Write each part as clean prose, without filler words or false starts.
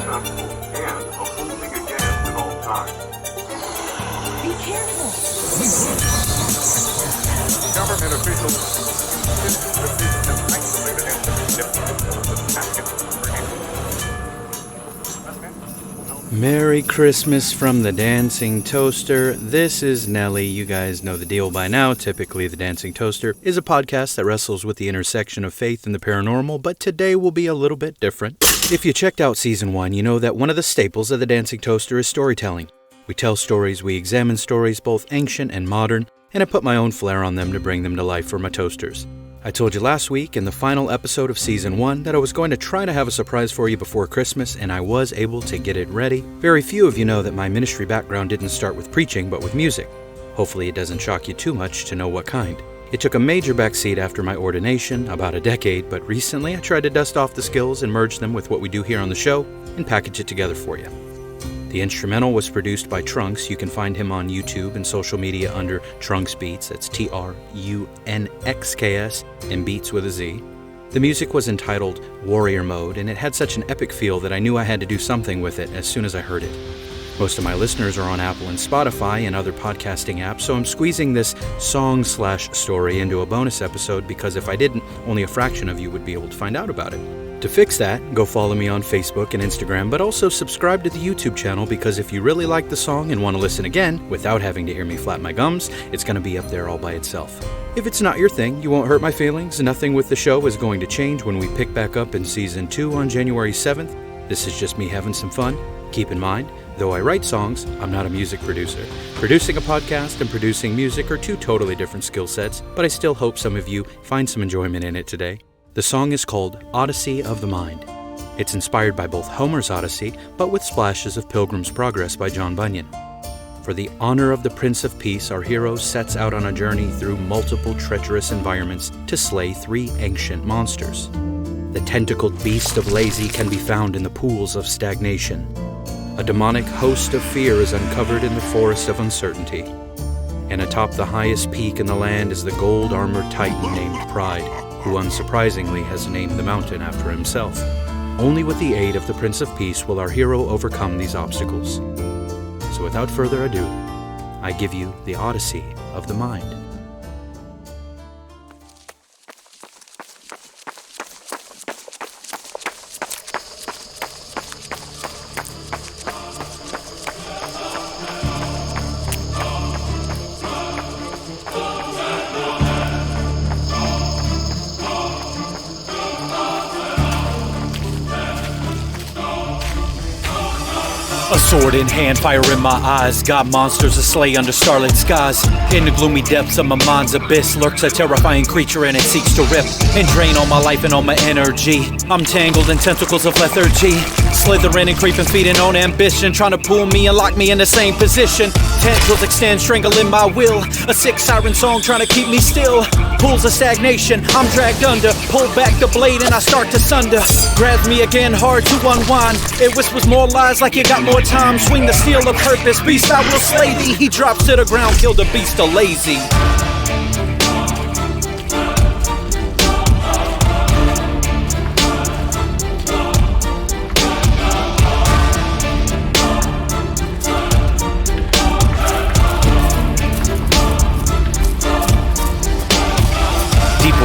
successful and a holding again at all times. Be careful. Government officials insist that this is isolated and Merry Christmas from the Dancing Toaster. This is Nelly. You guys know the deal by now. Typically, the Dancing Toaster is a podcast that wrestles with the intersection of faith and the paranormal, but today will be a little bit different. If you checked out Season 1, you know that one of the staples of the Dancing Toaster is storytelling. We tell stories, we examine stories, both ancient and modern, and I put my own flair on them to bring them to life for my toasters. I told you last week in the final episode of Season 1 that I was going to try to have a surprise for you before Christmas, and I was able to get it ready. Very few of you know that my ministry background didn't start with preaching, but with music. Hopefully it doesn't shock you too much to know what kind. It took a major backseat after my ordination, about a decade, but recently I tried to dust off the skills and merge them with what we do here on the show and package it together for you. The instrumental was produced by Trunks. You can find him on YouTube and social media under Trunks Beats. That's Trunxks and Beats with a Z. The music was entitled Warrior Mode, and it had such an epic feel that I knew I had to do something with it as soon as I heard it. Most of my listeners are on Apple and Spotify and other podcasting apps, so I'm squeezing this song/story into a bonus episode because if I didn't, only a fraction of you would be able to find out about it. To fix that, go follow me on Facebook and Instagram, but also subscribe to the YouTube channel because if you really like the song and want to listen again, without having to hear me flap my gums, it's going to be up there all by itself. If it's not your thing, you won't hurt my feelings. Nothing with the show is going to change when we pick back up in Season 2 on January 7th. This is just me having some fun. Keep in mind, though I write songs, I'm not a music producer. Producing a podcast and producing music are two totally different skill sets, but I still hope some of you find some enjoyment in it today. The song is called Odyssey of the Mind. It's inspired by both Homer's Odyssey, but with splashes of Pilgrim's Progress by John Bunyan. For the honor of the Prince of Peace, our hero sets out on a journey through multiple treacherous environments to slay 3 ancient monsters. The tentacled beast of lazy can be found in the pools of stagnation. A demonic host of fear is uncovered in the forest of uncertainty. And atop the highest peak in the land is the gold-armored titan named Pride, who unsurprisingly has named the mountain after himself. Only with the aid of the Prince of Peace will our hero overcome these obstacles. So without further ado, I give you the Odyssey of the Mind. A sword in hand, fire in my eyes. Got monsters to slay under starlit skies. In the gloomy depths of my mind's abyss lurks a terrifying creature, and it seeks to rip and drain all my life and all my energy. I'm tangled in tentacles of lethargy, slithering and creeping, feeding on ambition, trying to pull me and lock me in the same position. Tentacles extend, strangling my will. A sick siren song trying to keep me still. Pools of stagnation, I'm dragged under. Pull back the blade and I start to sunder. Grabs me again, hard to unwind. It whispers more lies like you got more time. Swing the steel of purpose, beast I will slay thee. He drops to the ground, kill the beast of lazy.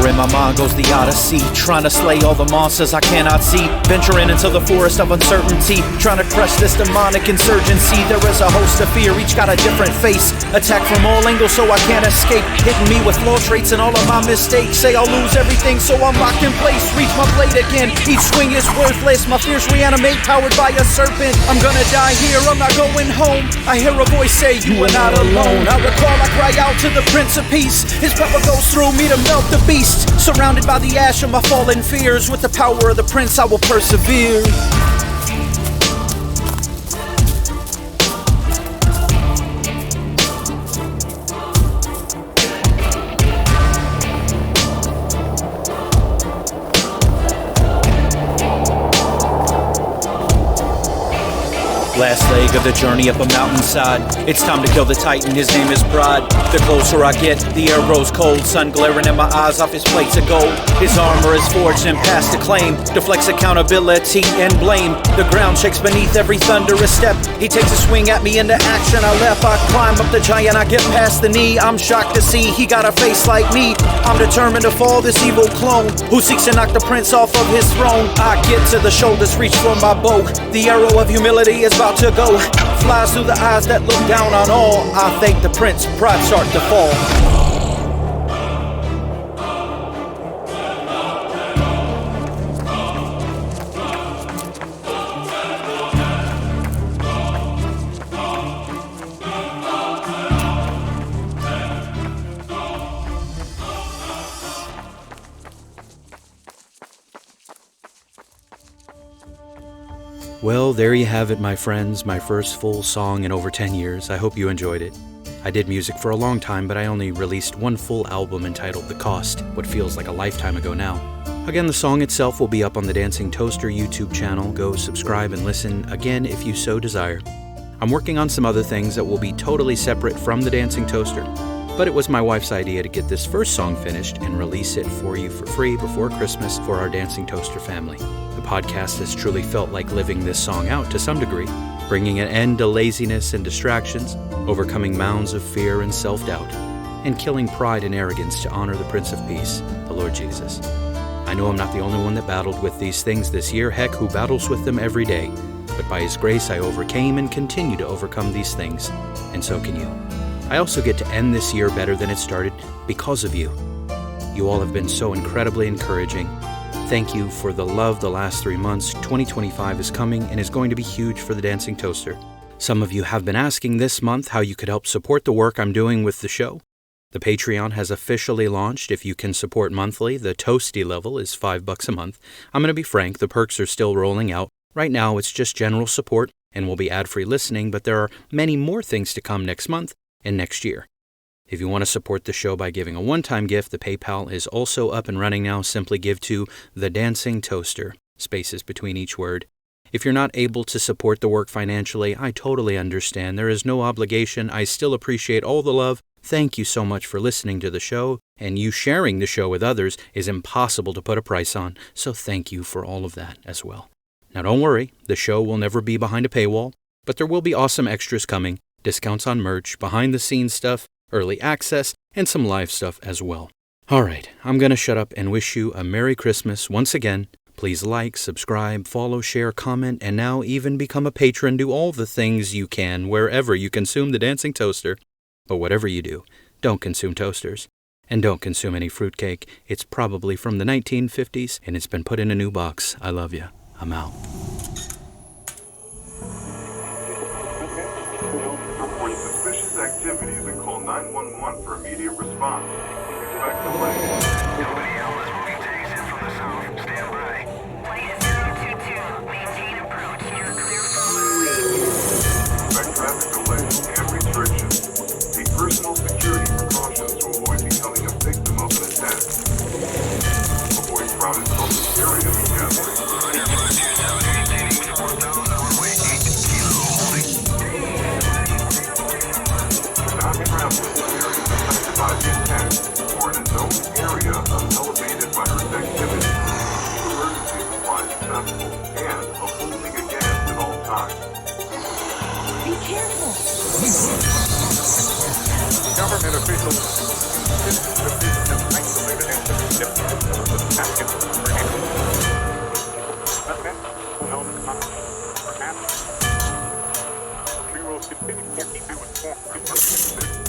In my mind goes the Odyssey, trying to slay all the monsters I cannot see. Venturing into the forest of uncertainty, trying to crush this demonic insurgency. There is a host of fear, each got a different face. Attack from all angles so I can't escape. Hitting me with flaw traits and all of my mistakes. Say I'll lose everything so I'm locked in place. Reach my blade again, each swing is worthless. My fears reanimate, powered by a serpent. I'm gonna die here, I'm not going home. I hear a voice say, you are not alone. I recall I cry out to the Prince of Peace. His power goes through me to melt the beast. Surrounded by the ash of my fallen fears, with the power of the Prince I will persevere. Last leg of the journey up a mountainside. It's time to kill the titan, his name is Pride. The closer I get, the air grows cold. Sun glaring in my eyes off his plates of gold. His armor is forged and past acclaim. Deflects accountability and blame. The ground shakes beneath every thunderous step. He takes a swing at me into action. I left, I climb up the giant, I get past the knee. I'm shocked to see he got a face like me. I'm determined to fall this evil clone who seeks to knock the prince off of his throne. I get to the shoulders, reach for my bow. The arrow of humility is about to go. Flies through the eyes that look down on all. I thank the prince, pride start to fall. Well, there you have it, my friends, my first full song in over 10 years. I hope you enjoyed it. I did music for a long time, but I only released one full album entitled The Cost, what feels like a lifetime ago now. Again, the song itself will be up on the Dancing Toaster YouTube channel. Go subscribe and listen again if you so desire. I'm working on some other things that will be totally separate from the Dancing Toaster, but it was my wife's idea to get this first song finished and release it for you for free before Christmas for our Dancing Toaster family. The podcast has truly felt like living this song out to some degree, bringing an end to laziness and distractions, overcoming mounds of fear and self-doubt, and killing pride and arrogance to honor the Prince of Peace, the Lord Jesus. I know I'm not the only one that battled with these things this year, heck, who battles with them every day, but by His grace I overcame and continue to overcome these things, and so can you. I also get to end this year better than it started because of you. You all have been so incredibly encouraging. Thank you for the love the last 3 months. 2025 is coming and is going to be huge for the Dancing Toaster. Some of you have been asking this month how you could help support the work I'm doing with the show. The Patreon has officially launched. If you can support monthly, the Toasty level is $5 a month. I'm going to be frank, the perks are still rolling out. Right now it's just general support and will be ad-free listening, but there are many more things to come next month and next year. If you want to support the show by giving a one-time gift, the PayPal is also up and running now. Simply give to The Dancing Toaster, spaces between each word. If you're not able to support the work financially, I totally understand. There is no obligation. I still appreciate all the love. Thank you so much for listening to the show, and you sharing the show with others is impossible to put a price on, so thank you for all of that as well. Now don't worry, the show will never be behind a paywall, but there will be awesome extras coming, discounts on merch, behind-the-scenes stuff, early access, and some live stuff as well. All right, I'm going to shut up and wish you a Merry Christmas once again. Please like, subscribe, follow, share, comment, and now even become a patron. Do all the things you can wherever you consume the Dancing Toaster. But whatever you do, don't consume toasters. And don't consume any fruitcake. It's probably from the 1950s, and it's been put in a new box. I love you. I'm out. Report suspicious activities and call 911 for immediate response. Expect delay. Nobody else will be taken in from the south. Stand by. Flight 022. Maintain approach. You're clear for runway. Expect traffic delay and restrictions. Take personal security precautions to avoid becoming a victim of an attack. Avoid crowded public areas and gatherings. Maintaining southbound runway 8 kilo holding. Not travel in areas affected by the attack or in a known area of elevated virus activity. Keep emergency supplies accessible and a full tank of gas at all times. Be careful. Government officials insist that this is isolated incident with packets for anyone. Okay, well, perhaps we will continue to keep you informed.